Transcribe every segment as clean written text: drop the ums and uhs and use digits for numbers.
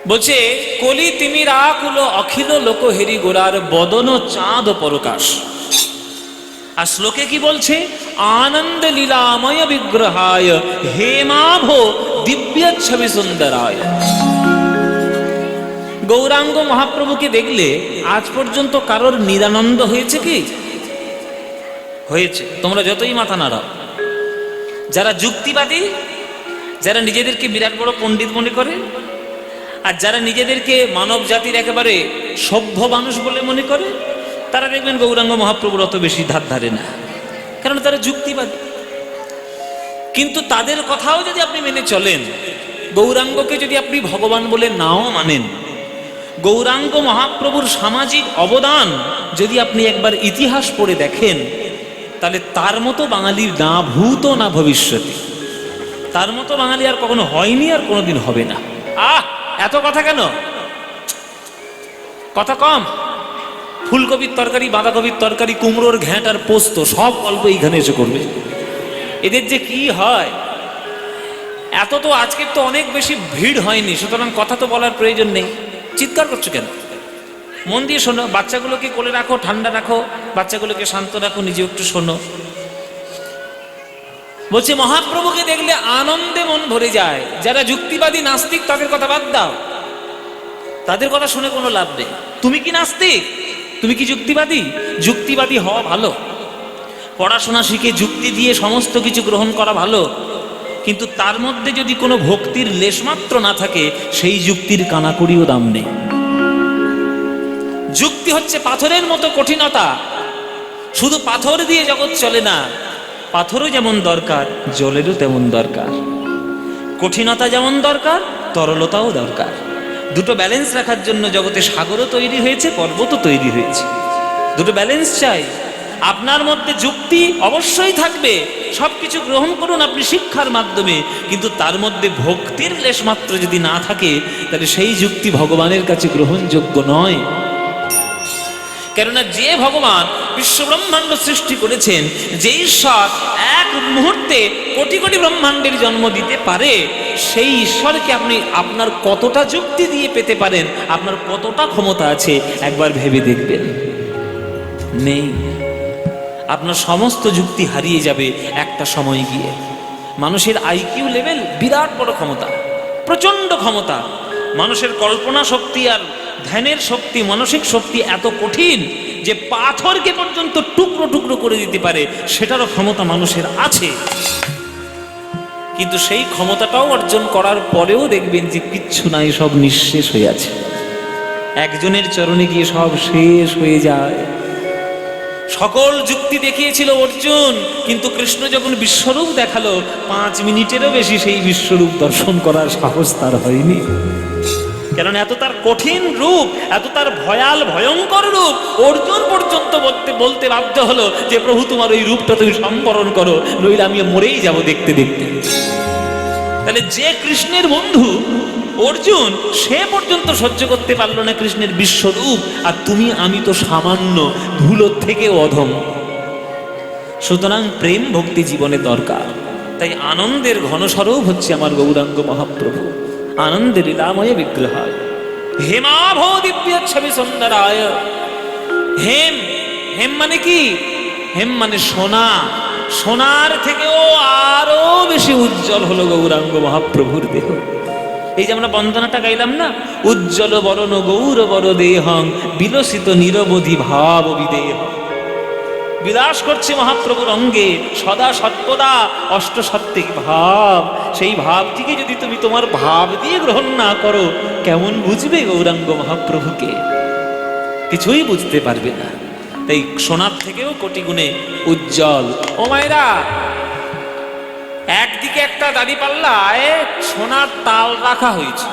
বলছে কলি তিমির আকুল অখিল লোক হেরি গোড়ার বদন চাঁদ পরকাশ। আর শ্লোকে কি বলছে? আনন্দ লীলাময় বিগ্রহায় হেমাভ দিব্য ছবি সুন্দরায়। গৌরাঙ্গ মহাপ্রভুকে দেখলে আজ পর্যন্ত কারোর নিরানন্দ হয়েছে কি? হয়েছে। তোমরা যতই মাথা নাড়াও, যারা যুক্তিবাদী, যারা নিজেদেরকে বিরাট বড় পণ্ডিত মনে করে, আর যারা নিজেদেরকে মানব জাতির একেবারে সভ্য মানুষ বলে মনে করে, তারা দেখবেন গৌরাঙ্গ মহাপ্রভুর অত বেশি ধার ধারে না, কারণ তারা যুক্তিবাদী। কিন্তু তাদের কথাও যদি আপনি মেনে চলেন, গৌরাঙ্গকে যদি আপনি ভগবান বলে নাও মানেন, গৌরাঙ্গ মহাপ্রভুর সামাজিক অবদান যদি আপনি একবার ইতিহাস পড়ে দেখেন, তাহলে তার মতো বাঙালির না ভূত না ভবিষ্যতে, তার মতো বাঙালি আর কখনো হয়নি, আর কোনোদিন হবে না। এত কথা কেন? কথা কম। ফুলকপির তরকারি, বাঁধাকপির তরকারি, কুমড়োর ঘ্যাঁট আর পোস্ত সব অল্প এইখানে এসে করবে। এদের যে কি হয়, এত তো আজকে তো অনেক বেশি ভিড় হয়নি, সুতরাং কথা তো বলার প্রয়োজন নেই। চিৎকার করছো কেন? মন দিয়ে শোনো। বাচ্চাগুলোকে কোলে রাখো, ঠান্ডা রাখো, বাচ্চাগুলোকে শান্ত রাখো, নিজে একটু শোনো। বলছে মহাপ্রভুকে দেখলে আনন্দে মন ভরে যায়। যারা যুক্তিবাদী নাস্তিক তাদের কথা বাদ দাও, তাদের কথা শুনে কোনো লাভ নেই। তুমি কি নাস্তিক? তুমি কি যুক্তিবাদী? যুক্তিবাদী হওয়া ভালো, পড়াশোনা শিখে যুক্তি দিয়ে সমস্ত কিছু গ্রহণ করা ভালো, কিন্তু তার মধ্যে যদি কোনো ভক্তির লেশমাত্র না থাকে, সেই যুক্তির কানাকড়িও দাম নেই। যুক্তি হচ্ছে পাথরের মতো কঠিনতা। শুধু পাথর দিয়ে জগৎ চলে না, পাথরও যেমন দরকার, জলেরও তেমন দরকার। কঠিনতা যেমন দরকার, তরলতাও দরকার। দুটো ব্যালেন্স রাখার জন্য জগতে সাগরও তৈরি হয়েছে, পর্বতও তৈরি হয়েছে। দুটো ব্যালেন্স চাই। আপনার মধ্যে যুক্তি অবশ্যই থাকবে, সবকিছু গ্রহণ করুন আপনি শিক্ষার মাধ্যমে, কিন্তু তার মধ্যে ভক্তির লেশমাত্র যদি না থাকে, তাহলে সেই যুক্তি ভগবানের কাছে গ্রহণযোগ্য নয়। কেননা যে ভগবান বিশ্ব ব্রহ্মাণ্ড সৃষ্টি করেছেন, যে ঈশ্বর এক মুহূর্তে কোটি কোটি ব্রহ্মাণ্ডের জন্ম দিতে পারে, সেই ঈশ্বরকে আপনি আপনার কতটা যুক্তি দিয়ে পেতে পারেন, আপনার কতটা ক্ষমতা আছে একবার ভেবে দেখবেন। নেই। আপনার সমস্ত যুক্তি হারিয়ে যাবে একটা সময় গিয়ে। মানুষের আইকিউ লেভেল বিরাট বড় ক্ষমতা, প্রচন্ড ক্ষমতা। মানুষের কল্পনা শক্তি আর ধ্যানের শক্তি, মানসিক শক্তি এত কঠিন যে পাথরকে পর্যন্ত টুকরো টুকরো করে দিতে পারে, সেটারও ক্ষমতা মানুষের আছে। কিন্তু সেই ক্ষমতাটাও অর্জন করার পরেও দেখবেন যে কিচ্ছু নাই, সব নিঃশেষ হয়ে আছে। একজনের চরণে গিয়ে সব শেষ হয়ে যায়। সকল যুক্তি দেখিয়েছিল অর্জুন, কিন্তু কৃষ্ণ যখন বিশ্বরূপ দেখালো, 5 মিনিটেরও বেশি সেই বিশ্বরূপ দর্শন করার সাহস তার হয়নি। কারণ এত তার কঠিন রূপ, এত তার ভয়াল ভয়ঙ্কর রূপ, অর্জুন পর্যন্ত বলতে বাধ্য হলো যে প্রভু তোমার ওই রূপটা তুমি সম্বরণ করো, নইলে আমি মরেই যাব দেখতে দেখতে। তাহলে যে কৃষ্ণের বন্ধু অর্জুন, সে পর্যন্ত সহ্য করতে পারলো না কৃষ্ণের বিশ্বরূপ, আর তুমি আমি তো সামান্য ধুলোর থেকেও অধম। সুতরাং প্রেম ভক্তি জীবনে দরকার। তাই আনন্দের ঘনস্বরূপ হচ্ছে আমার গৌরাঙ্গ মহাপ্রভু। আনন্দের লীলাময় বিগ্রহায় হেমাভ দিব্য ছবি সুন্দরায়। হেম, হেম মানে কি? হেম মানে সোনা। সোনার থেকেও আরো বেশি উজ্জ্বল হলো গৌরাঙ্গ মহাপ্রভুর দেহ। এই যে আমরা বন্দনাটা গাইলাম না, উজ্জ্বল বরণ গৌর বর দেহং বিলসিত নিরবধি ভাব বিদেহ। বিলাস করছে মহাপ্রভুর অঙ্গে সদা সর্বদা অষ্টসাত্ত্বিক ভাব। সেই ভাবটিকে যদি তুমি তোমার ভাব দিয়ে গ্রহণ না করো, কেমন বুঝবে গৌরাঙ্গ মহাপ্রভুকে? কিছুই বুঝতে পারবে না। তাই সোনার থেকেও কোটি গুণে উজ্জ্বল। ও মায়েরা, একদিকে একটা দাঁড়িপাল্লায় সোনার তাল রাখা হয়েছে,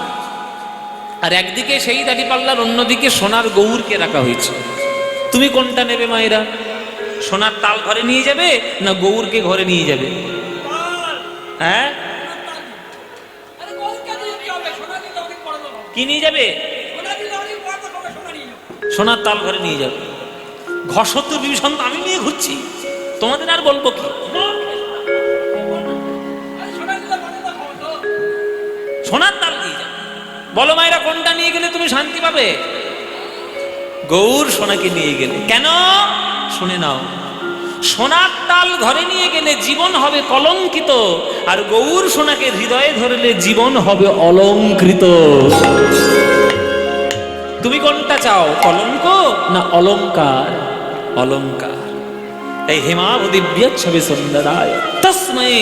আর একদিকে সেই দাঁড়িপাল্লার অন্যদিকে সোনার গৌরকে রাখা হয়েছে। তুমি কোনটা নেবে মায়েরা? সোনার তাল ঘরে নিয়ে যাবে না গৌরকে ঘরে নিয়ে যাবে? হ্যাঁ, কি নিয়ে যাবে? সোনার তাল ঘরে নিয়ে যাবে। ঘষত্ব বিভীষণ আমি নিয়ে ঘুরছি, তোমাদের আর বলবো কি? সোনার তাল নিয়ে যাবে। বলো মায়েরা, কোনটা নিয়ে গেলে তুমি শান্তি পাবে? গৌর সোনাকে নিয়ে গেলে। কেন? শুনে নাও, সোনার তাল ঘরে নিয়ে গেলে জীবন হবে কলঙ্কিত, আর গৌর সোনাকে হৃদয়ে ধরলে জীবন হবে অলঙ্কৃত। তুমি কোনটা চাও, কলঙ্ক না অলঙ্কার? অলঙ্কার। তাই হেমাবদিব্যচ্ছবে সুন্দরায় তস্মৈ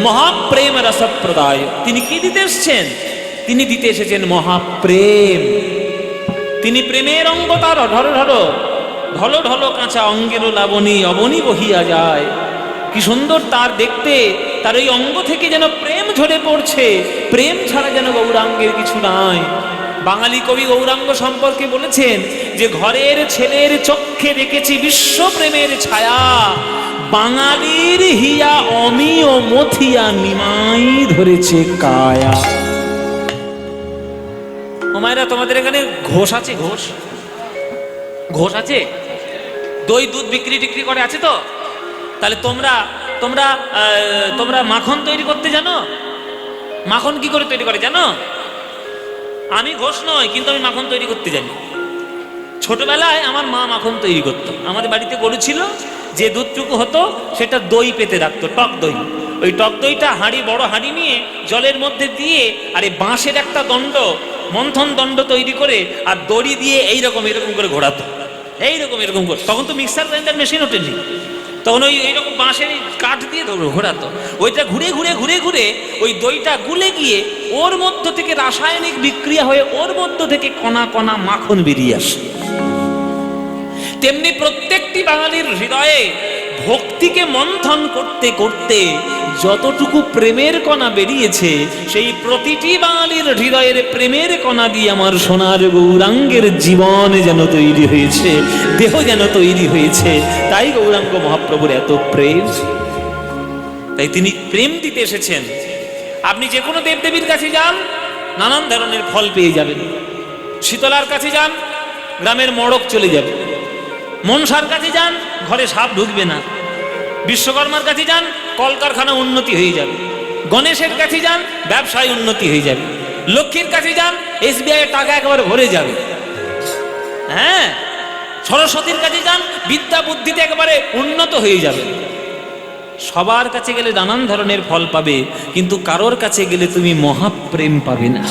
মহাপ্রেম রসপ্রদায়। তিনি কি দিতে এসছেন? তিনি দিতে এসেছেন মহাপ্রেম। তিনি প্রেমের অঙ্গ তার ঢলো ঢলো ঢলো ঢলো কাঁচা অঙ্গের লাবণী অবনী বহিয়া যায়। কি সুন্দর তার দেখতে, তার ওই অঙ্গ থেকে যেন প্রেম ঝরে পড়ছে। প্রেম ছাড়া যেন গৌরাঙ্গের কিছু নাই। বাঙালি কবি গৌরাঙ্গ সম্পর্কে বলেছেন যে ঘরের ছেলের চক্ষে দেখেছি বিশ্ব প্রেমের ছায়া, বাঙালির হিয়া অমিয় মথিয়া নিমাই ধরেছে কায়া। ও মায়েরা, তোমাদের এখানে ঘোষ আছে? ঘোষ ঘোষ আছে? দই দুধ বিক্রি টিক্রি করে আছে তো? তাহলে তোমরা তোমরা তোমরা মাখন তৈরি করতে জানো? মাখন কি করে তৈরি করে জানো? আমি ঘোষ নয়, কিন্তু আমি মাখন তৈরি করতে জানি। ছোটবেলায় আমার মা মাখন তৈরি করতো। আমাদের বাড়িতে গরু ছিল, যে দুধটুকু হতো সেটা দই পেতে রাখতো, টক দই। ওই টক দইটা হাঁড়ি, বড় হাঁড়ি নিয়ে জলের মধ্যে দিয়ে, আর এই বাঁশের একটা দণ্ড, মন্থন দণ্ড তৈরি করে, আর দড়ি দিয়ে এইরকম এরকম করে ঘোরাতো, এইরকম এরকম করে। তখন তো মিক্সার গ্রাইন্ডার মেশিন ওঠেনি, তখন ওই এইরকম বাঁশের কাঠ দিয়ে ঘোরাতো। ওইটা ঘুরে ঘুরে ঘুরে ঘুরে ওই দইটা গুলে গিয়ে ওর মধ্য থেকে রাসায়নিক বিক্রিয়া হয়ে ওর মধ্য থেকে কণা কণা মাখন বেরিয়ে আসে। তেমনি প্রত্যেকটি বাঙালির হৃদয়ে ভক্তিকে মন্থন করতে করতে যতটুকু প্রেমের কণা বেরিয়েছে, সেই প্রতিটি বাঙালির হৃদয়ের প্রেমের কণা দিয়ে আমার সোনার গৌরাঙ্গের জীবন যেন তৈরি হয়েছে, দেহ যেন তৈরি হয়েছে। তাই গৌরাঙ্গ মহাপ্রভুর এত প্রেম। তাই তিনি প্রেম দিতে এসেছেন। আপনি যে কোনো দেবদেবীর কাছে যান, নানান ধরনের ফল পেয়ে যাবেন। শীতলার কাছে যান, গ্রামের মড়ক চলে যাবে। মনসার কাছে যান, ঘরে সাপ ঢুকবে না। বিশ্বকর্মার কাছে যান, কলকারখানা উন্নতি হয়ে যাবে। গণেশের কাছে যান, ব্যবসায় উন্নতি হয়ে যাবে। লক্ষ্মীর কাছে যান, SBI এর টাকা একেবারে ভরে যাবে। হ্যাঁ, সরস্বতীর কাছে যান, বিদ্যা বুদ্ধিতে একেবারে উন্নত হয়ে যাবে। সবার কাছে গেলে নানান ধরনের ফল পাবে, কিন্তু কারোর কাছে গেলে তুমি মহাপ্রেম পাবে না।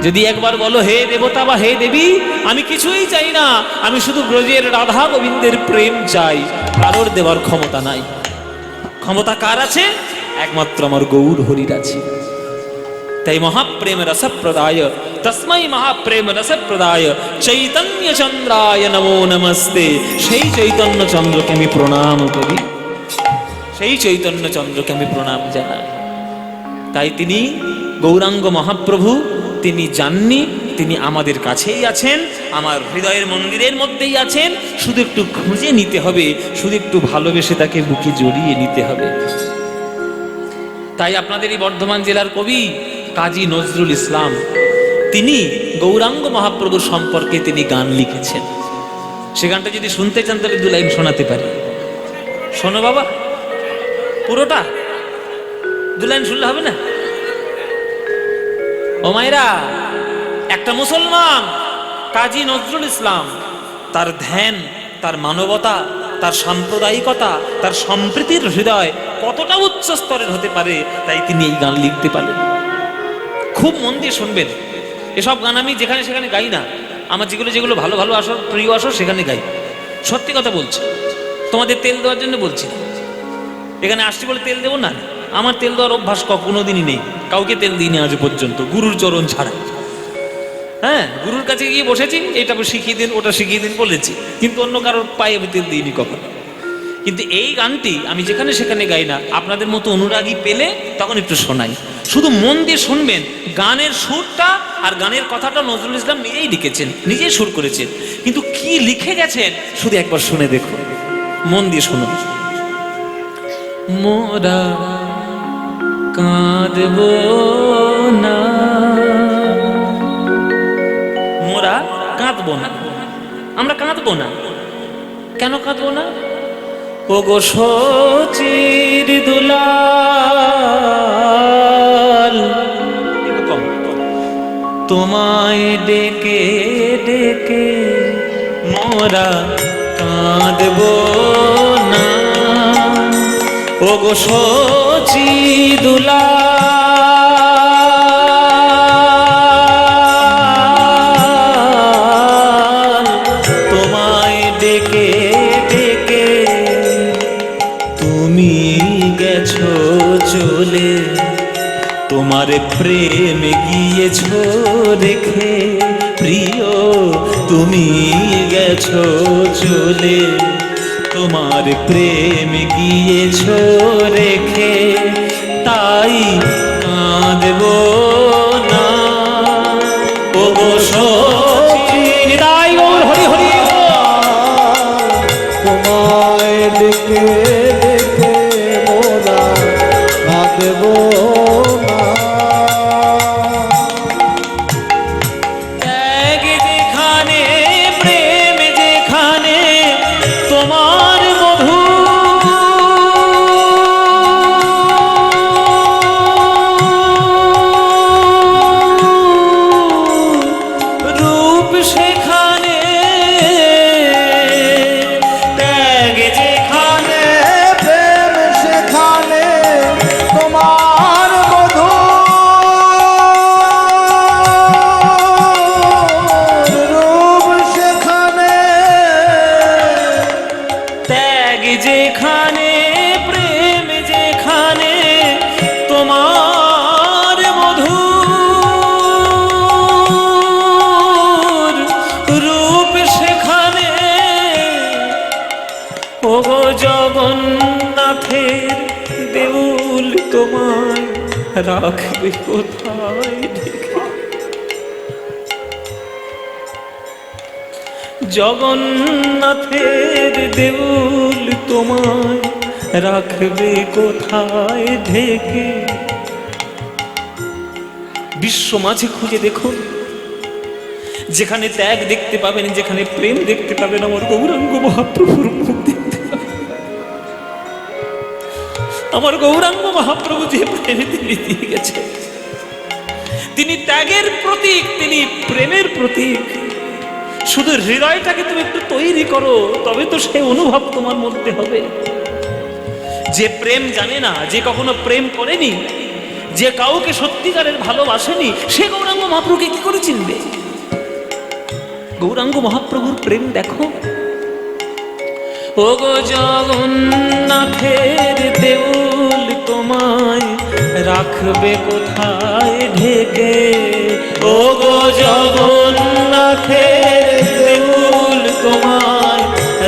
যদি একবার বলো, হে দেবতা বা হে দেবী, আমি কিছুই চাই না, আমি শুধু ব্রজের রাধা গোবিন্দের প্রেম চাই, কারোর দেওয়ার ক্ষমতা নাই। ক্ষমতা কার আছে? একমাত্র আমার গৌর হরির আছে। তাই মহাপ্রেম রসপ্রদায় তস্মৈ মহাপ্রেম রসপ্রদায় চৈতন্য চন্দ্রায় নমো নমস্তে। সেই চৈতন্য চন্দ্রকে আমি প্রণাম করি, সেই চৈতন্য চন্দ্রকে আমি প্রণাম জানাই। তাই তিনি গৌরাঙ্গ মহাপ্রভু, তিনি জাননি, তিনি আমাদের কাছেই আছেন, আমার হৃদয়ের মন্দিরের মধ্যেই আছেন। শুধু একটু খুঁজে নিতে হবে, শুধু একটু ভালোবেসে তাকে বুকে জড়িয়ে নিতে হবে। তাই আপনাদের এই বর্ধমান জেলার কবি কাজী নজরুল ইসলাম, তিনি গৌরাঙ্গ মহাপ্রভুর সম্পর্কে তিনি গান লিখেছেন। সে গানটা যদি শুনতে চান তাহলে 2 লাইন শোনাতে পারি। শোনো বাবা, পুরোটা 2 লাইন শুনলে হবে না? ও মায়েরা, একটা মুসলমান কাজী নজরুল ইসলাম, তার ধ্যান, তার মানবতা, তার সাম্প্রদায়িকতা, তার সম্প্রীতির হৃদয় কতটা উচ্চ স্তরের হতে পারে, তাই তিনি এই গান লিখতে পারেন। খুব মন দিয়ে শুনবেন। এসব গান আমি যেখানে সেখানে গাই না, আমার যেগুলো যেগুলো ভালো ভালো আসর, প্রিয় আসর, সেখানে গাই। সত্যি কথা বলছি, তোমাদের তেল দেওয়ার জন্য বলছি না। এখানে আসছি বলে তেল দেবো না, আমার তেল দেওয়ার অভ্যাস কোনোদিনই নেই, কাউকে তেল দিইনি আজ পর্যন্ত, গুরুর চরণ ছাড়া। হ্যাঁ, গুরুর কাছে গিয়ে বসেছি, এটা শিখিয়ে দিন, ওটা শিখিয়ে দিন বলেছি, কিন্তু অন্য কারোর পায়ে আমি তেল দিইনি কখনো। কিন্তু এই গানটি আমি যেখানে সেখানে গাই না, আপনাদের মতো অনুরাগী পেলে তখন একটু শোনাই। শুধু মন দিয়ে শুনবেন। গানের সুরটা আর গানের কথাটা নজরুল ইসলাম নিজেই লিখেছেন, নিজেই সুর করেছেন, কিন্তু কি লিখে গেছেন শুধু একবার শুনে দেখুন, মন দিয়ে শুনুন। মোরা কাঁদব না, মোরা কাঁদবো না, আমরা কাঁদবো না। কেন কাঁদবো না? ও গো শচীর দুলাল, তোমায় ডেকে ডেকে মোরা কাঁদব না, ওগো সচি দুলা তোমায় ডেকে ডেকে তুমি গেছো চলে, তোমার প্রেম গিয়েছো রেখে প্রিয়, তুমি গেছো চলে, তোমার প্রেম গিয়েছো রেখে, তাই কাঁদব না, ওগো সচি নিতাই গৌর হরি হরি। তোমায় ডেকে ডেকে মোরা কাঁদব না। ত্যাগ যেখানে প্রেম যেখানে তোমার মধু, রূপ সেখানে, ত্যাগ যেখানে প্রেম সেখানে তোমার মধু, রূপ সেখানে, ত্যাগ যেখানে প্রেম যেখানে তোমার মধু, রূপ সেখানে, ওগো জগন্নাথের দেউল তোমায় রাখবে কোথায় ঢেকে, জগন্নাথের দেউল তোমায় রাখবে কোথায় ঢেকে। বিশ্ব মাঝে খুঁজে দেখুন, যেখানে ত্যাগ দেখতে পাবেন, যেখানে প্রেম দেখতে পাবেন, আমার গৌরাঙ্গ মহাপ্রভুর মুখ দেখতে পাবেন। আমার গৌরাঙ্গ মহাপ্রভু যে প্রেম তিনি দিয়ে গেছে, তিনি ত্যাগের প্রতীক, তিনি প্রেমের প্রতীক। শুধু হৃদয়টাকে তুমি একটু তৈরি করো, তবে তো সেই অনুভব তোমার মধ্যে হবে। যে প্রেম জানে না, যে কখনো প্রেম করেনি, যে কাউকে সত্যিকারের ভালোবাসেনি, সে গৌরাঙ্গ মহাপ্রভুকে কি করে চিনবে? গৌরাঙ্গ মহাপ্রভুর প্রেম দেখো। ওগো জগন্নাথের দেউল তোমায় রাখবে কোথায় ঢেকে, ওগো জগন্নাথের দেউল তোমায়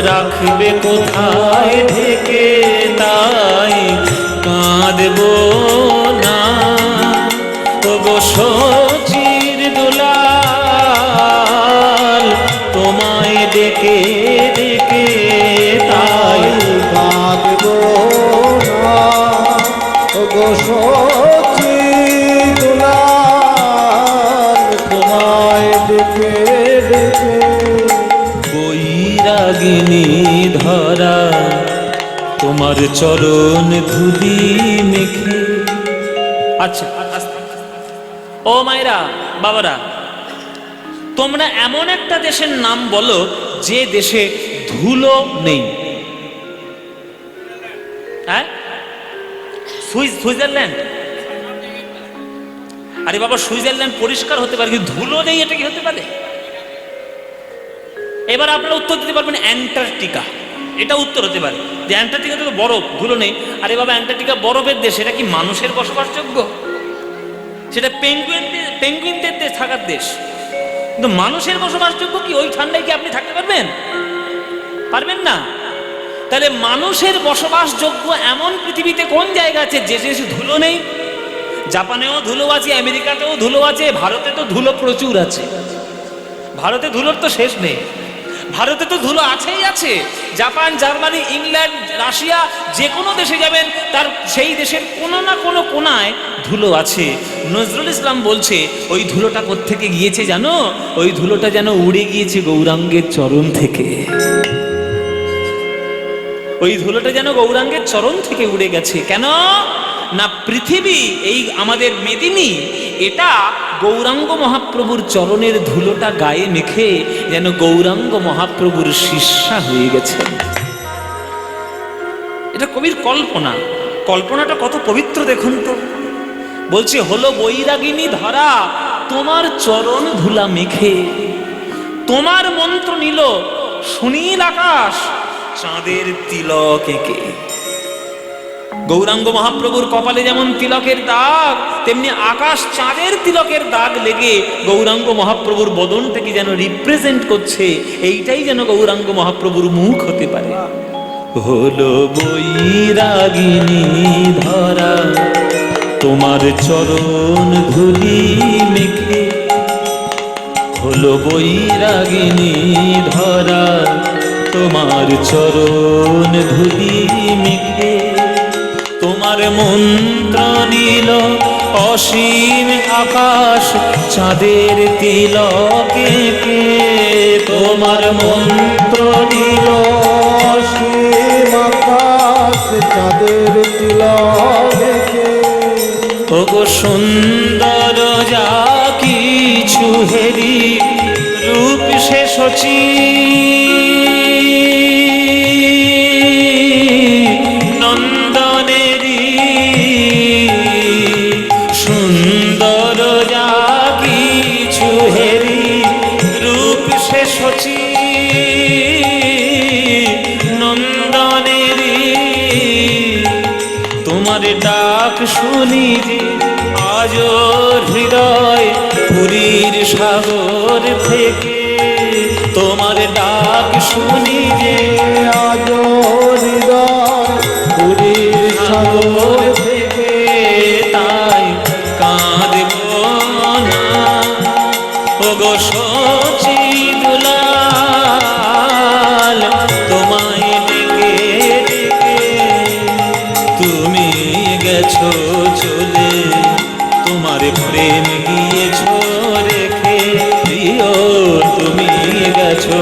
রাখবে কোথায় ঢেকে, তাই কাঁদব না, ওগো সচির দুলাল তোমায় ডেকে ডেকে, তাই কাঁদব না, ওগো সচি দুলাল তোমায় ডেকে ডেকে। বৈরাগিনী ধরা তোমার চরণ ধুলি মেখে। আচ্ছা, ও মায়েরা বাবারা, তোমরা এমন একটা দেশের নাম বলো যে দেশে ধুলো নেই। হ্যাঁ, সুইজারল্যান্ড। আরে বাবা, সুইজারল্যান্ড পরিষ্কার হতে পারে, কিন্তু ধুলো নেই, এটা কি হতে পারে? এবার আপনারা উত্তর দিতে পারবেন অ্যান্টার্কটিকা। এটা উত্তর হতে পারে যে অ্যান্টার্কটিকাতে তো বরফ, ধুলো নেই। আরে বাবা, অ্যান্টার্কটিকা বরফের দেশ, এটা কি মানুষের বসবাসযোগ্য? সেটা পেঙ্গুইনদের দেশ, থাকার দেশ, কিন্তু মানুষের বসবাসযোগ্য কি? ওই ঠান্ডায় কি আপনি থাকতে পারবেন? পারবেন না। তাহলে মানুষের বসবাসযোগ্য এমন পৃথিবীতে কোন জায়গা আছে যে দেশে ধুলো নেই? জাপানেও ধুলো আছে, আমেরিকাতেও ধুলো আছে, ভারতে তো ধুলো প্রচুর আছে। ভারতে ধুলোর তো শেষ নেই। ভারতে তো ধুলো আছেই আছে। জাপান, জার্মানি, ইংল্যান্ড, রাশিয়া, যে কোনো দেশে যাবেন তার সেই দেশের কোনো না কোনো কোনায় ধুলো আছে। নজরুল ইসলাম বলছে ওই ধুলোটা কোত্থেকে গিয়েছে জানো? ওই ধুলোটা যেন উড়ে গিয়েছে গৌরাঙ্গের চরণ থেকে। ওই ধুলোটা যেন গৌরাঙ্গের চরণ থেকে উড়ে গেছে। কেন? না পৃথিবী, এই আমাদের মেদিনী, এটা গৌরাঙ্গ মহাপ্রভুর চরণের ধুলোটা গায়ে মেখে যেন গৌরাঙ্গ মহাপ্রভুর শিষ্যা হয়ে গেছে। এটা কবির কল্পনা। কল্পনাটা কত পবিত্র দেখুন তো। বলছে হলো বৈরাগিনী ধরা তোমার চরণ ধুলা মেখে, তোমার মন্ত্র নিল সুনীল আকাশ চাঁদের তিলক এঁকে। গৌরাঙ্গ মহাপ্রভুর কপালে যেমন তিলকের দাগ, তেমনি আকাশ চাঁদের তিলকের দাগ লেগে গৌরাঙ্গ মহাপ্রভুর বদনটাকে যেন রিপ্রেজেন্ট করছে। এইটাই যেন গৌরাঙ্গ মহাপ্রভুর মুখ হতে পারে। হলো বৈরাগিনী ধরা তোমার চরণ ধুলি মেখে, হলো বৈরাগিনী ধরা তোমার চরণ ধুলি মেখে, তোমার মন্ত্র নীল অসীম আকাশ চাঁদের তিলকে, তোমার মন্ত্র নীল অসীম আকাশ চাঁদের তিলকে। ওগো সুন্দর যা কিছু হেরি রূপ সে শচী, নন্দনেরি সুন্দর যা কিছু হেরি রূপ সে শচী, নন্দনেরি তোমার ডাক শুনি যে আজ হৃদয় পুরীর সাগর থেকে, তোমার ডাক শুনি যে আজ হৃদয় পুরীর সাগর থেকে, তাই কাঁদব না ওগো শচী দুলাল, তোমায় ডেকে ডেকে তুমি গেছো চলে, তোমার প্রেম গিয়েছো রেখে, প্রিয় তুমি গেছো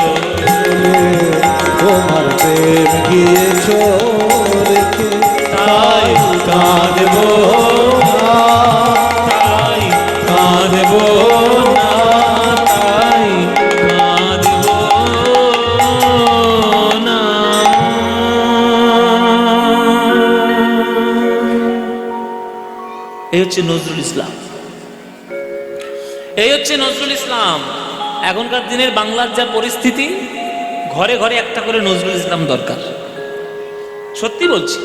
তোমার প্রেম গিয়েছো রেখে। তাই কাঁদব না, তাই কাঁদব না, তাই কাঁদব না। এই হচ্ছে নজরুল ইসলাম, এই হচ্ছে নজরুল ইসলাম। এখনকার দিনের বাংলার যা পরিস্থিতি, ঘরে ঘরে একটা করে নজরুল ইসলাম দরকার। সত্যি বলছি,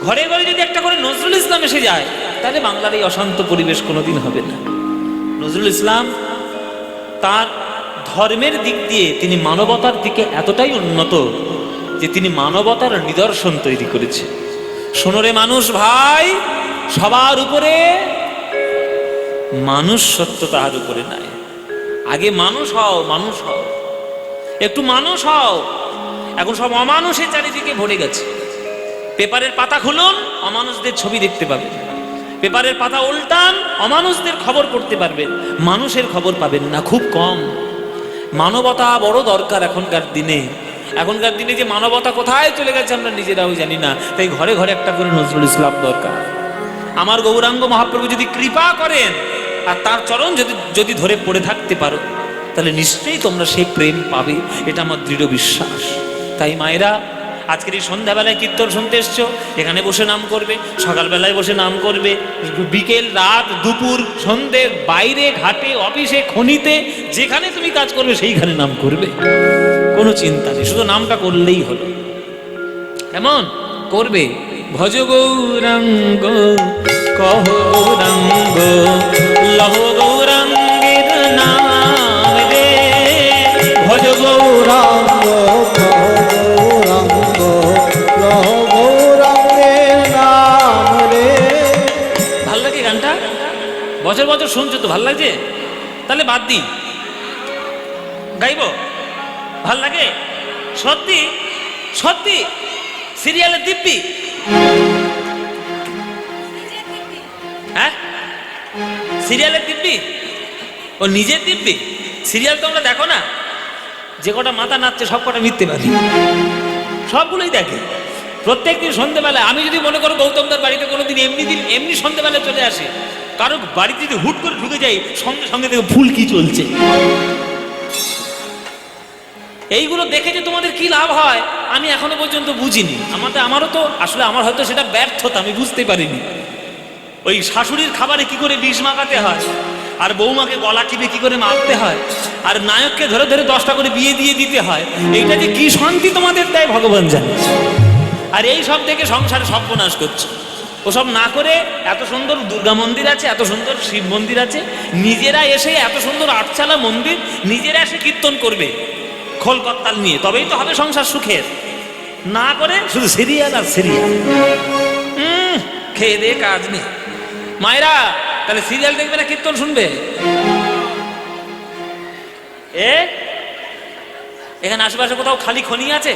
ঘরে ঘরে যদি একটা করে নজরুল ইসলাম এসে যায়, তাহলে বাংলার এই অশান্ত পরিবেশ কোনোদিন হবে না। নজরুল ইসলাম তার ধর্মের দিক দিয়ে তিনি মানবতার দিকে এতটাই উন্নত যে তিনি মানবতার নিদর্শন তৈরি করেছে। শোনো রে মানুষ ভাই, সবার উপরে মানুষ সত্য, তাহার উপরে নাই। আগে মানুষ হও, মানুষ হও, একটু মানুষ হও। এখন সব অমানুষের চারিদিকে ভরে গেছে। পেপারের পাতা খুলুন, অমানুষদের ছবি দেখতে পাবেন। পেপারের পাতা উল্টান, অমানুষদের খবর পড়তে পারবেন, মানুষের খবর পাবেন না, খুব কম। মানবতা বড় দরকার এখনকার দিনে। এখনকার দিনে যে মানবতা কোথায় চলে গেছে আমরা নিজেরাও জানি না। তাই ঘরে ঘরে একটা করে নজরুল ইসলাম দরকার। আমার গৌরাঙ্গ মহাপ্রভু যদি কৃপা করেন আর তার চরণ যদি ধরে পড়ে থাকতে পারো, তাহলে নিশ্চয়ই তোমরা সেই প্রেম পাবে, এটা আমার দৃঢ় বিশ্বাস। তাই মায়েরা, আজকের এই সন্ধ্যাবেলায় কীর্তন শুনতে এসছো, এখানে বসে নাম করবে, সকালবেলায় বসে নাম করবে, বিকেল, রাত, দুপুর, সন্ধে, বাইরে, ঘাটে, অফিসে, খনিতে, যেখানে তুমি কাজ করবে সেইখানে নাম করবে, কোনো চিন্তা নেই, শুধু নামটা করলেই হলো। এমন করবে, ভজ গৌরাঙ্গ কহ গৌরাঙ্গ লহ গৌরাঙ্গের নাম রে, ভজ গৌরাঙ্গ গৌরাঙ্গ লহ গৌরাঙ্গের নাম রে। ভাল লাগে গানটা? বছর বছর শুনছো তো, ভাল লাগছে? তাহলে বাদ দিই, গাইব? ভাল লাগে? সত্যি সত্যি? সিরিয়ালের দিব্যি? হ্যাঁ, সিরিয়ালের দিব্যি? ও নিজের দিব্যি? সিরিয়াল তোমরা দেখো না? যে কটা মাথা নাচছে সব কটা মিথ্যে পারি, সবগুলোই দেখে। প্রত্যেকদিন সন্ধ্যেবেলায় আমি যদি মনে করো গৌতমদার বাড়িতে কোনোদিন এমনি সন্ধ্যেবেলায় চলে আসে, কারো বাড়িতে যদি হুট করে ঢুকে যাই, সঙ্গে সঙ্গে দেখো ফুল কি চলছে। এইগুলো দেখে যে তোমাদের কি লাভ হয় আমি এখনো পর্যন্ত বুঝিনি। আমারও তো আসলে আমার হয়তো সেটা ব্যর্থতা, আমি বুঝতে পারিনি। ওই শাশুড়ির খাবারে কি করে বিষ মাখাতে হয়, আর বৌমাকে গলা টিপে কি করে মারতে হয়, আর নায়ককে ধরে ধরে 10টা করে বিয়ে দিয়ে দিতে হয়, এইটা যে কি শান্তি তোমাদের দেয় ভগবান জানে। আর এই সব থেকে সংসারে সর্বনাশ করছে। ওসব না করে এত সুন্দর দুর্গা মন্দির আছে, এত সুন্দর শিব মন্দির আছে, নিজেরা এসে এত সুন্দর আটচালা মন্দির, নিজেরা এসে কীর্তন করবে খোল করতাল নিয়ে, তবেই তো হবে সংসার সুখের। না করে শুধু সিরিয়াল আর সিরিয়াল, খেয়ে দিয়ে কাজ নেই। মায়েরা তাহলে সিরিয়াল দেখবে না কীর্তন শুনবে? এখানে আশেপাশে কোথাও খালি খনি আছে?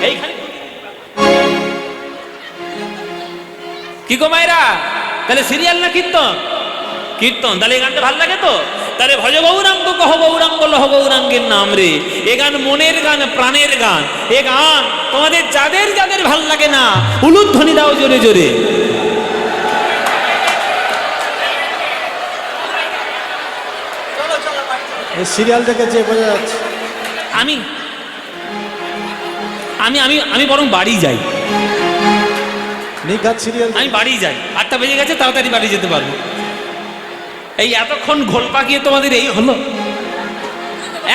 এই খালি কি গো মায়েরা, তাহলে সিরিয়াল না কীর্তন? কীর্তন। তাহলে এই গানটা ভালো লাগে তো? তাহলে ভজ গৌরাঙ্গ কহ গৌরাঙ্গ লহ গৌরাঙ্গের নাম রে। এ গান মনের গান, প্রাণের গান। এ গান তোমাদের যাদের যাদের ভাল লাগে না, উলুধ্বনি দাও জোরে জোরে। সিরিয়াল দেখেছে বোঝা যাচ্ছে। আমি আমি আমি আমি বরং বাড়ি যাই। নিঘাত সিরিয়াল আমি বাড়ি যাই, 8টা বেজে গেছে, তাড়াতাড়ি বাড়ি যেতে পারবো। এই এতক্ষণ ঘোল পাকিয়ে তোমাদের এই হলো,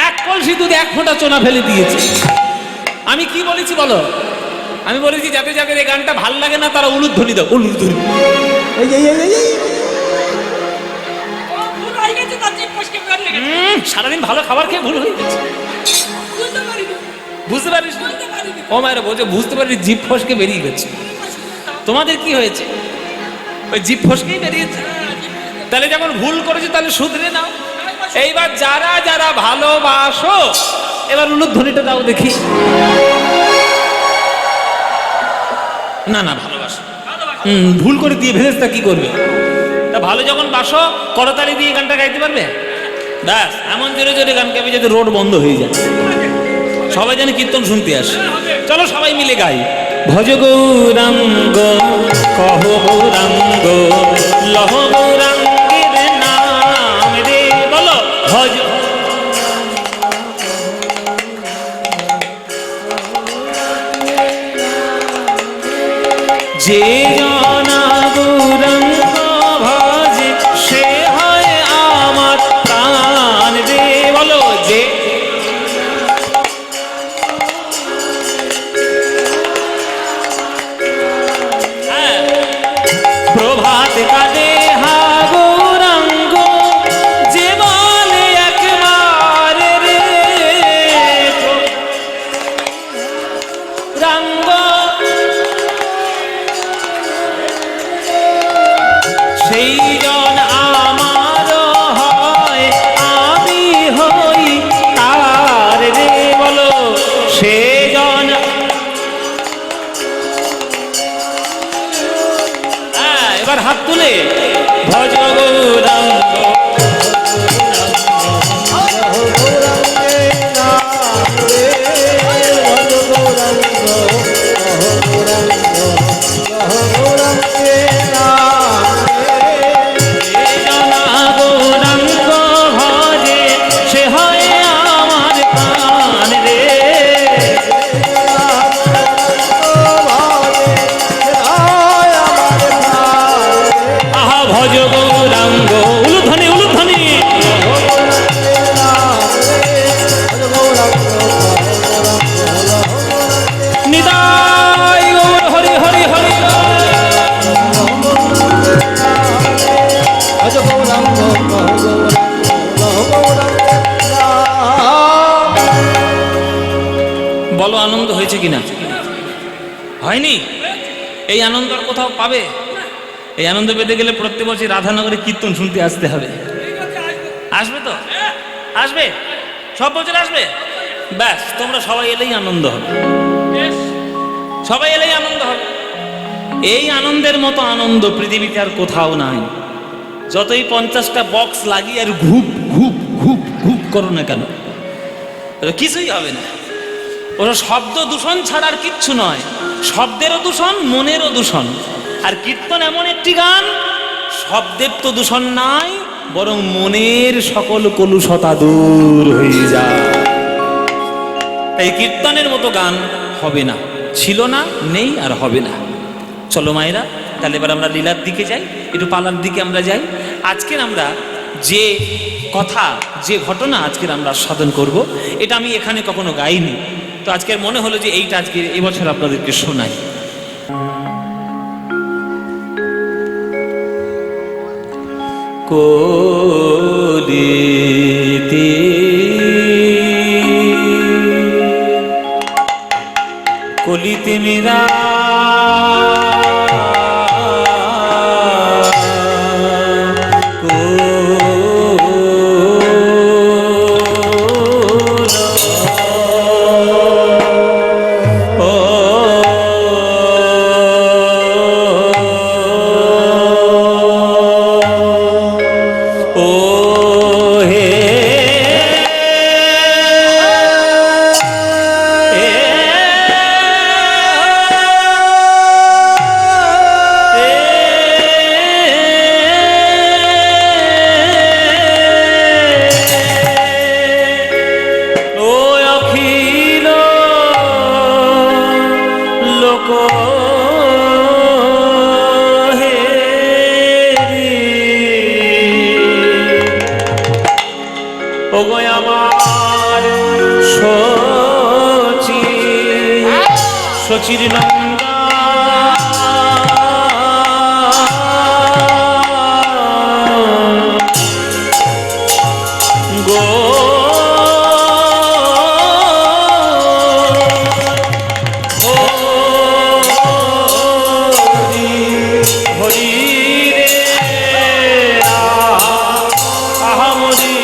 এক কলসি দুধ 1 ফোঁটা চোনা ফেলে দিয়েছে। আমি কি বলেছি বলো? আমি বলেছি যাদের যাদের এই গানটা ভাল লাগে না তারা উলুধ্বনি দাও, উলুধ্বনি। সারাদিন ভালো খাবার খেয়ে ভুল হয়ে গেছে, বুঝতে পারিস? ও মায়েরা বলছে বুঝতে পারি, জিভ ফসকে বেরিয়ে গেছে। তোমাদের কি হয়েছে? ওই জিভ ফসকেই বেরিয়েছে। তাহলে যখন ভুল করেছে তাহলে শুধরে নাও। এইবার যারা যারা ভালোবাসো এবার উলুধ্বনিটা দাও দেখি। না না ভালোবাসো, ভুল করে দিয়ে ভেজেস্তা কি করবে? তা ভালো যখন বাসো করতালি দিয়ে গানটা গাইতে পারবে? ব্যাস এমন জোরে জোরে গান গাইবে যাতে রোড বন্ধ হয়ে যায়, সবাই যেন কীর্তন শুনতে আসে। চলো সবাই মিলে গাই। ভজ গৌরাঙ্গ কহ গৌরাঙ্গ লহ গৌরাঙ্গের নাম রে। বলো ভজ যে জনা গৌরাঙ্গ ভজে সে হয় আমার প্রাণ রে। বলো যে প্রভাত কালে হা গৌরাঙ্গ যে বলে একবার রে রাঙ্গ, সেই জন আমার হয় আমি হই তার রে। বলো সে জন, এবার হাত তুলে ভজ গৌরাঙ্গ ভজে সে হয় আমার প্রাণ রে। আহা ভজ গৌরাঙ্গ, উলুধ্বনি উলুধ্বনি। নিতাই গৌর হরি হরি হরি। বলো আনন্দ হয়েছে কিনা? হয়নি? এই আনন্দ আর কোথাও পাবে? এই আনন্দ পেতে গেলে প্রত্যেক বছর রাধানগরে কীর্তন শুনতে আসতে হবে। আসবে তো? আসবে? সব বছর আসবে? ব্যাস তোমরা সবাই এলেই আনন্দ হবে, সবাই এলেই আনন্দ হবে। এই আনন্দের মতো আনন্দ পৃথিবীতে আর কোথাও নাই। যতই 50টা বক্স লাগিয়ে আর ঘুপ ঘুপ ঘুপ ঘুপ করো না কেন, কিছুই হবে না। ওরা শব্দ দূষণ ছাড়া আর কিচ্ছু নয়। শব্দেরও দূষণ, মনেরও দূষণ। আর কীর্তন এমন একটি গান, শব্দের তো দূষণ নাই, বরং মনের সকল কলুষতা দূর হয়ে যায়। তাই কীর্তনের মতো গান হবে না, ছিল না, নেই, আর হবে না। চলো মায়েরা, তাহলে এবার আমরা লীলার দিকে যাই, একটু পালার দিকে আমরা যাই। আজকের আমরা যে কথা, যে ঘটনা আজকের আমরা সাধন করব, এটা আমি এখানে কখনো গাইনি, তো আজকের মনে হলো যে এইটা আজকে এবছর আপনাদেরকে শোনাই। কলিতে কলিতে মেরা শচির নন্দা গো হরি রে আহমরি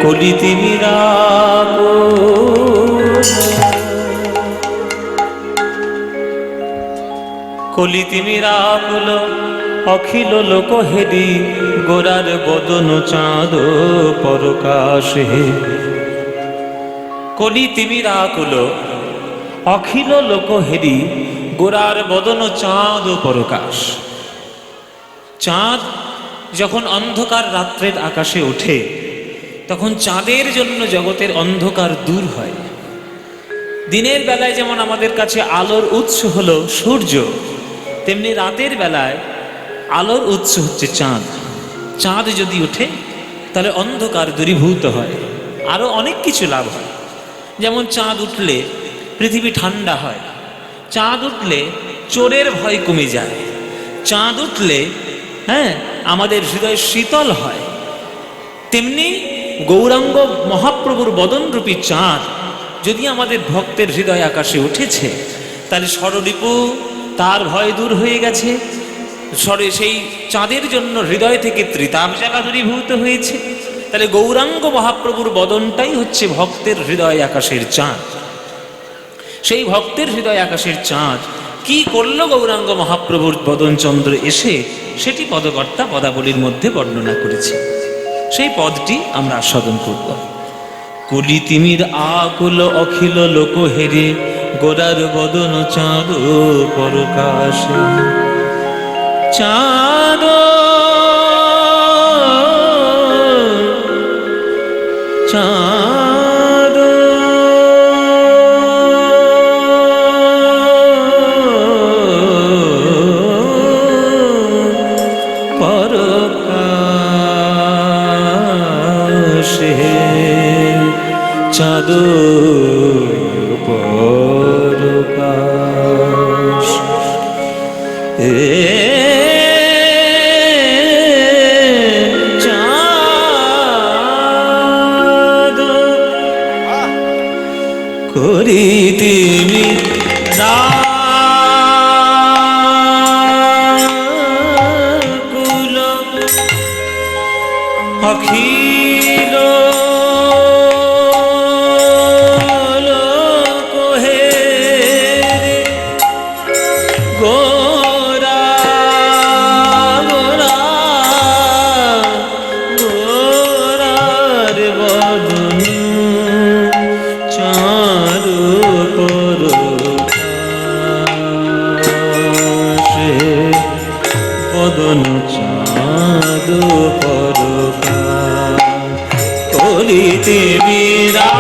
কলিতে মীরা কলিতে মীরাকুল অখিল লোক হেরি গোরার বদন চাঁদ পরকাশে। কলিতে মীরাকুল অখিল লোক হেরি গোরার বদন চাঁদ পরকাশ। চাঁদ যখন অন্ধকার রাত্রের আকাশে ওঠে, তখন চাঁদের জন্য জগতের অন্ধকার দূর হয়। দিনের বেলায় যেমন আমাদের কাছে আলোর উৎস হলো সূর্য, তেমনি রাতের বেলায় আলোর উৎস হচ্ছে চাঁদ। চাঁদ যদি ওঠে তাহলে অন্ধকার দূরীভূত হয়, আরও অনেক কিছু লাভ হয়। যেমন চাঁদ উঠলে পৃথিবী ঠান্ডা হয়, চাঁদ উঠলে চোরের ভয় কমে যায়, চাঁদ উঠলে আমাদের হৃদয় শীতল হয়। তেমনি গৌরাঙ্গ মহাপ্রভুর বদনরূপী চাঁদ যদি আমাদের ভক্তের হৃদয় আকাশে উঠেছে, তাহলে ষড়রিপু তার ভয় দূর হয়ে গেছে। সেই চাঁদের জন্য হৃদয় থেকে ত্রিতাপ জ্বালা দূরীভূত হয়েছে। তাহলে গৌরাঙ্গ মহাপ্রভুর বদনটাই হচ্ছে ভক্তের হৃদয় আকাশের চাঁদ। সেই ভক্তের হৃদয় আকাশের চাঁদ কি করলো গৌরাঙ্গ মহাপ্রভুর বদনচন্দ্র এসে, সেটি পদকর্তা পদাবলীর মধ্যে বর্ণনা করেছে। সেই পদটি আমরা আস্বাদন করব। কলি তিমির আকুল অখিল লোক হেরে, গোরার বদন চাঁদ পরকাশে। চাঁদ চাঁদ পরকাশে, চাঁদ পরকাশ। চাঁদ করি তিমি রাকুল অখিল লোক হেরে, গোরা গোরা গোরার বদন চাঁদ পরকাশে, বদন চাঁদ পরকাশ। করিতে বিরা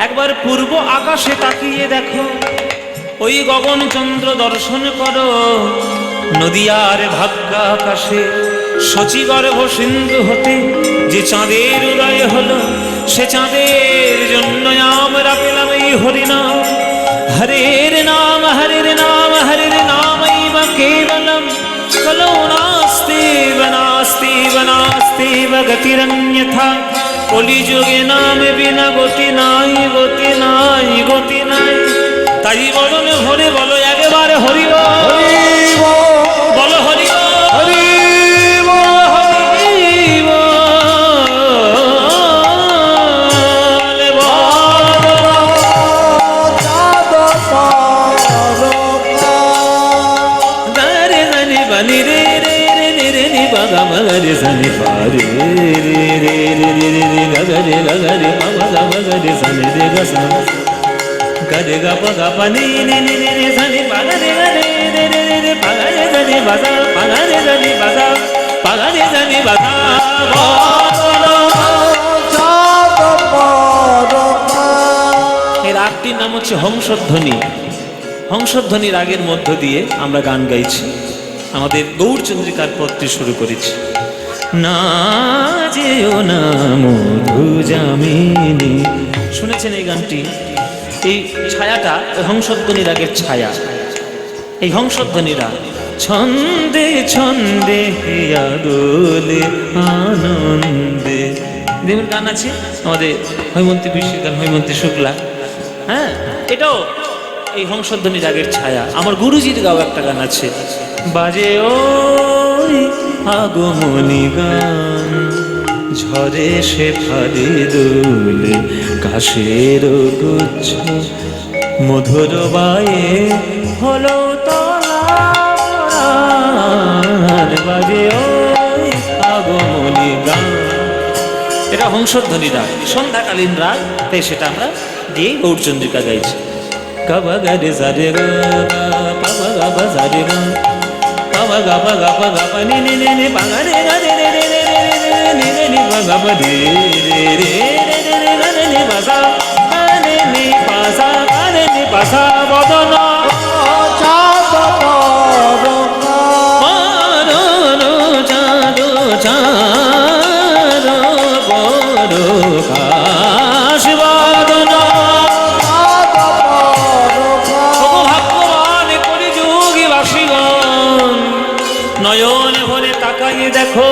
একবার পূর্ব আকাশে তাকিয়ে দেখো, ওই গগন চন্দ্র দর্শন করো। নদিয়ার ভাগ্য আকাশে শচীগর্ভ সিন্ধু হতে যে চাঁদের উদয় হলো, সে চাঁদের জন্য আমরা পেলাম এই হরিনাম। হরের নাম হরের নাম হরের নামৈব কেবলম, কলৌ নাস্তিব নাস্তিব নাস্তিব গতিরন্যথা। কলিযুগে নাম বিনা গতি নাই, গতি নাই, গতি নাই। তাই বদনে ভরে বলো একবার হরি বলো, হরি হরি বনি রে রে রে রে রে বাগা মগরে সনি পারে রে রে রে রে রে গগরে গগরে বাগা মগরে সনি রে গসা গরে গা বাগা পনি নি নি নি সনি বাগরে গরে রে রে রে বাগরে সনি বাজা বাগরে সনি বাজা বাগরে সনি বাজা। এই রাগটির নাম হচ্ছে হংসধ্বনি। হংসধ্বনি রাগের মধ্য দিয়ে আমরা গান গাইছি, আমাদের গৌরচন্দ্রিকার পথটি শুরু করেছি। না যেও না মধু যামিনী। শুনেছেন এই গানটি? এই ছায়াটা হংসধ্বনি রাগের ছায়া। এই হংসধ্বনি রাগ ছন্দে ছন্দে হিয়া দোলে আনন্দে। দেবের গান আছে আমাদের হৈমন্তী বিশ্বের গান, হৈমন্তী শুক্লা। হ্যাঁ, এটাও এই হংসধ্বনি রাগের ছায়া। আমার গুরুজির গাও একটা গান আছে, বাজে ওই আগমনী গান, ঝরে সে ফালি দোলে কাশের গুচ্ছ, মধুর বায়ে হলো তলার, বাজে ওই আগমনী গান। এটা হংসধ্বনি রাগ, সন্ধ্যাকালীন রাগ, তাই সেটা আমরা দিয়েই গৌরচন্দ্রিকা গাইছি। গাবা গারে জারে গা পাবা গাবা জারে গা পাবা গাবা গাবা গাবা নি নি নি নি বাগা রে গা রে রে রে রে রে নি নি নি বাগা বা রে রে রে রে রে রে গা রে নি বাসা গা রে নি বাসা গা রে নি বাসা বদন চাঁদ পরকা মানো নো চাঁদ চাঁদ পরকা শিবদন। চাঁদ পরকা ভগবান করি যোগী বাসীগণ, নয়ন ভরে তাকাইয়ে দেখো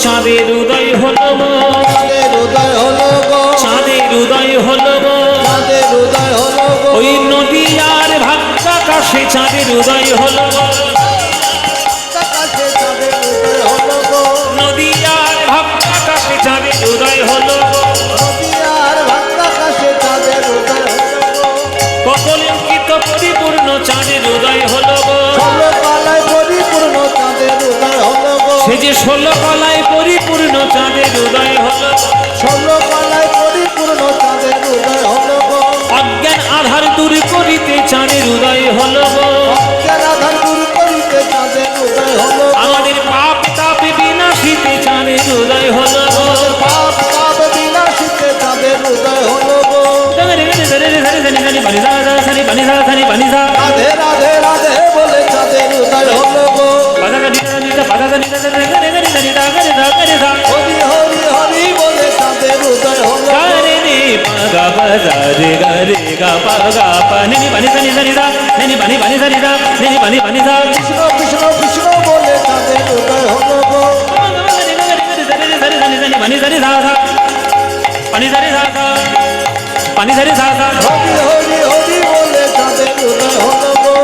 চাঁদের উদয় হলো গো, চাঁদের উদয় হলো গো, চাঁদের উদয় হলো গো। চাঁদের উদয় হলো গো, ওই নদী আর ভাগ্যাকাশে চাঁদের উদয় হলো গো, আকাশে চাঁদের উদয় হলো গো, নদী আর ভাগ্যাকাশে চাঁদের উদয় হলো গো। নদী আর ভাগ্যাকাশে চাঁদের উদয় হলো গো, ককলিঙ্কিত পরিপূর্ণ চাঁদের উদয় হলো গো। ষোলকলায় পরিপূর্ণ চাঁদের উদয় হলো গো, সে যে 16 কলায় পরিপূর্ণ চাঁদের উদয় হলো গো। ষোলকলায় পরিপূর্ণ চাঁদের উদয় হলো গো, অজ্ঞান আধার দূর করিতে চাঁদের উদয় হলো গো। অজ্ঞান আধার দূর করিতে চাঁদের উদয় হলো গো, আমাদের পাপ তাপ বিনাশিতে চাঁদের উদয় হলো গো। পাপ তাপ বিনাশিতে চাঁদের উদয় হলো গো, রাধে রাধে রাধে বলে চাঁদের উদয় হলো গো, হরি হরি হরি বলে চাঁদের উদয় হলো গো, কৃষ্ণ কৃষ্ণ কৃষ্ণ বলে চাঁদের উদয় হলো গো, পানি ধারে সাদা হরি হরি হরি বলে চাঁদের উদয় হলো গো,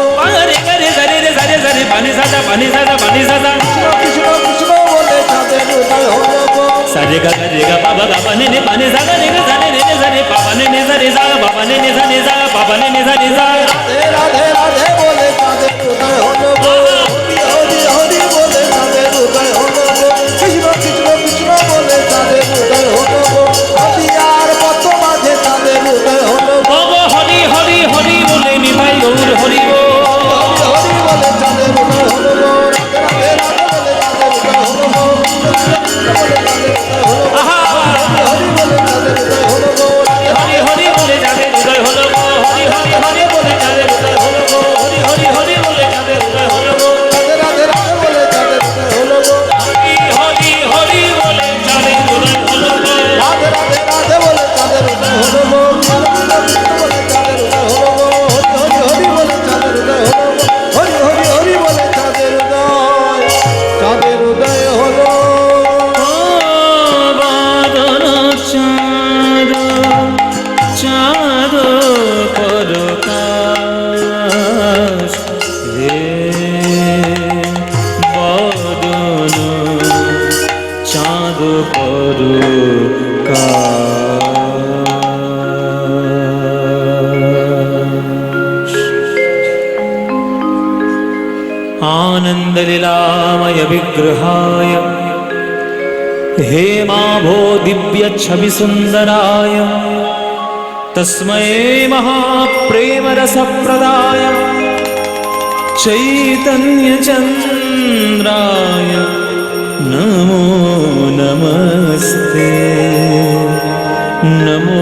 পানি সাদা পানি সাদা পানি সাদা কৃষ্ণ কৃষ্ণ কৃষ্ণ বলে চাঁদের উদয় হলো গো, সারে গা রে গা বাবা গা পানি নে পানি সাদা রে গা রে রে সারে বাবা নে সারে সা বাবা নে সারে সা বাবা নে সারে সা। রাধে রাধে রাধে বলে চাঁদের উদয় হলো গো, হরি হরি হরি বলে চাঁদের উদয় হলো গো, কৃষ্ণ কৃষ্ণ কৃষ্ণ বলে চাঁদের উদয় হলো গো, নদী আর পদ্ম মাঝে চাঁদের উদয় হলো গো, ওগো হরি হরি হরি বলে নিভাই গৌর হরি গো। হরি হরি বলে চাঁদের উদয় হলো গো, রাধে রাধে বলে চাঁদের উদয় হলো গো, কৃষ্ণ কৃষ্ণ বলে চাঁদের উদয় হলো গো, আহা হরি বলে চাঁদের উদয় হলো গো, হরি হরি বলে যাদের উদয় হলো গো, হরি হরি হরি বলে যাদের উদয় হলো গো, হরি হরি হরি বলে যাদের উদয় হলো গো, রাধে রাধে রাধে বলে চাঁদের উদয় হলো গো, হরি হরি হরি বলে যাদের উদয় হলো গো। রাধে রাধে রাধে বলে চাঁদের উদয় হলো গো, কৃষ্ণ কৃষ্ণ বলে চাঁদের উদয় হলো গো, হরি হরি হরি বলে চাঁদের উদয় হলো গো, হরি হরি হরি বলে চাঁদের উদয় হলো। বাদন চাঁদ চাঁদ পরকাশ হে বাদন চাঁদ পরকাশ। आनन्दलीलामय विग्रहाय हेमाभो दिव्य छवि सुन्दराय तस्मै महाप्रेमरसप्रदाय चैतन्यचन्द्राय नमो नमस्ते नमो